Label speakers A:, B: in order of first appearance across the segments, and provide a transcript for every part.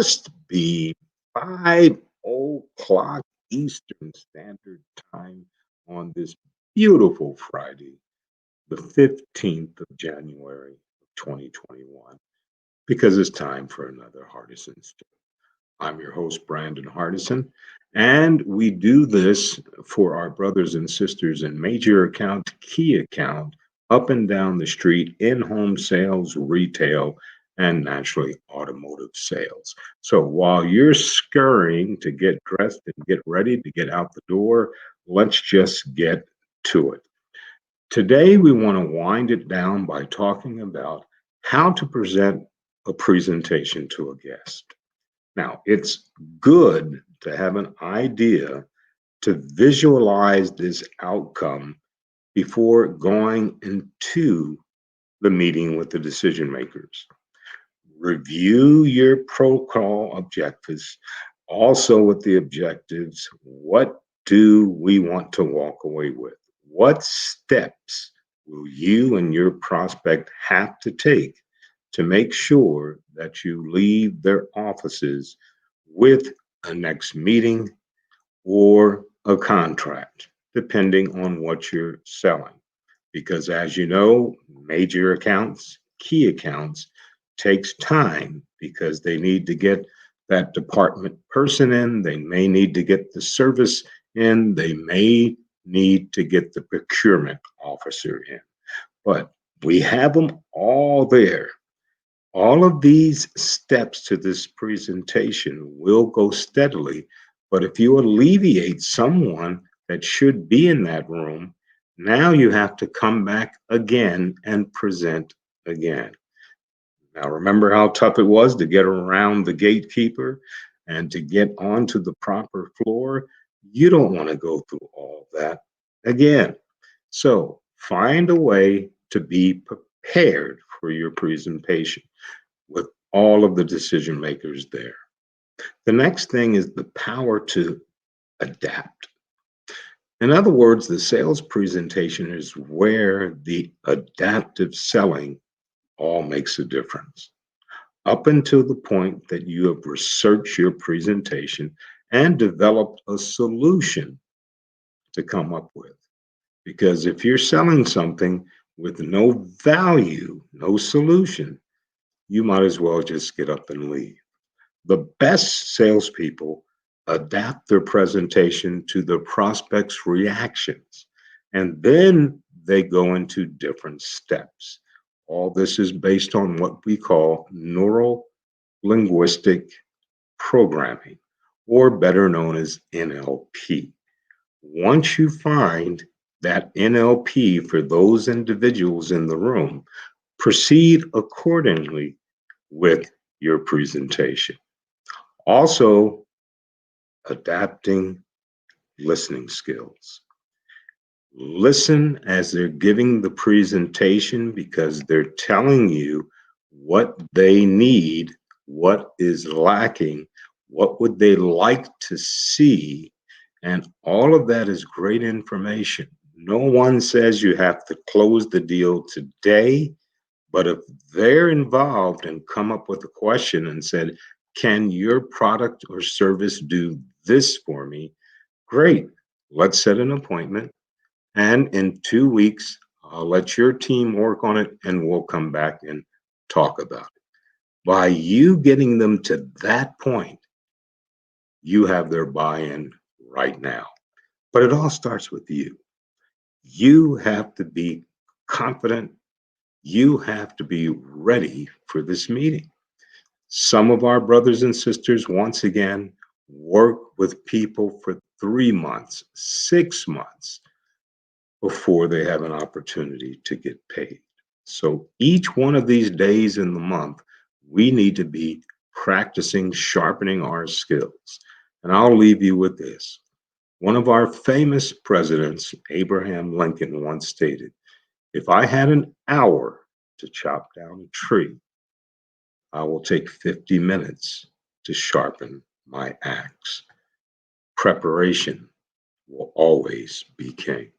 A: must be 5 o'clock Eastern Standard Time on this beautiful Friday, the 15th of January, 2021, because it's time for another Hardison's. I'm your host, Brandon Hardison, and we do this for our brothers and sisters in major account, key account, up and down the street, in home sales, retail, and naturally automotive sales. So while you're scurrying to get dressed and get ready to get out the door, let's just get to it. Today, we want to wind it down by talking about how to present a presentation to a guest. Now, it's good to have an idea to visualize this outcome before going into the meeting with the decision makers. Review your protocol objectives. Also, with the objectives, what do we want to walk away with? What steps will you and your prospect have to take to make sure that you leave their offices with a next meeting or a contract, depending on what you're selling? Because as you know, major accounts, key accounts takes time because they need to get that department person in, they may need to get the service in, they may need to get the procurement officer in. But we have them all there. All of these steps to this presentation will go steadily, but if you alleviate someone that should be in that room, now you have to come back again and present again. Now, remember how tough it was to get around the gatekeeper and to get onto the proper floor? You don't want to go through all that again. So find a way to be prepared for your presentation with all of the decision makers there. The next thing is the power to adapt. In other words, the sales presentation is where the adaptive selling all makes a difference. Up until the point that you have researched your presentation and developed a solution to come up with. Because if you're selling something with no value, no solution, you might as well just get up and leave. The best salespeople adapt their presentation to the prospect's reactions, and then they go into different steps. All this is based on what we call neural linguistic programming, or better known as NLP. Once you find that NLP for those individuals in the room, proceed accordingly with your presentation. Also, adapting listening skills. Listen as they're giving the presentation because they're telling you what they need, what is lacking, what would they like to see, and all of that is great information. No one says you have to close the deal today, but if they're involved and come up with a question and said, can your product or service do this for me? Great. Let's set an appointment. And in 2 weeks, I'll let your team work on it and we'll come back and talk about it. By you getting them to that point, you have their buy in right now. But it all starts with you. You have to be confident. You have to be ready for this meeting. Some of our brothers and sisters, once again, work with people for 3 months, 6 months before they have an opportunity to get paid. So each one of these days in the month, we need to be practicing sharpening our skills. And I'll leave you with this. One of our famous presidents, Abraham Lincoln, once stated, if I had an hour to chop down a tree, I will take 50 minutes to sharpen my axe. Preparation will always be king.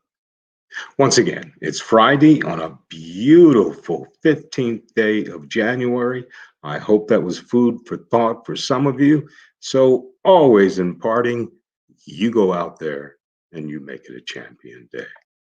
A: Once again, it's Friday on a beautiful 15th day of January. I hope that was food for thought for some of you. So, always in parting, you go out there and you make it a champion day.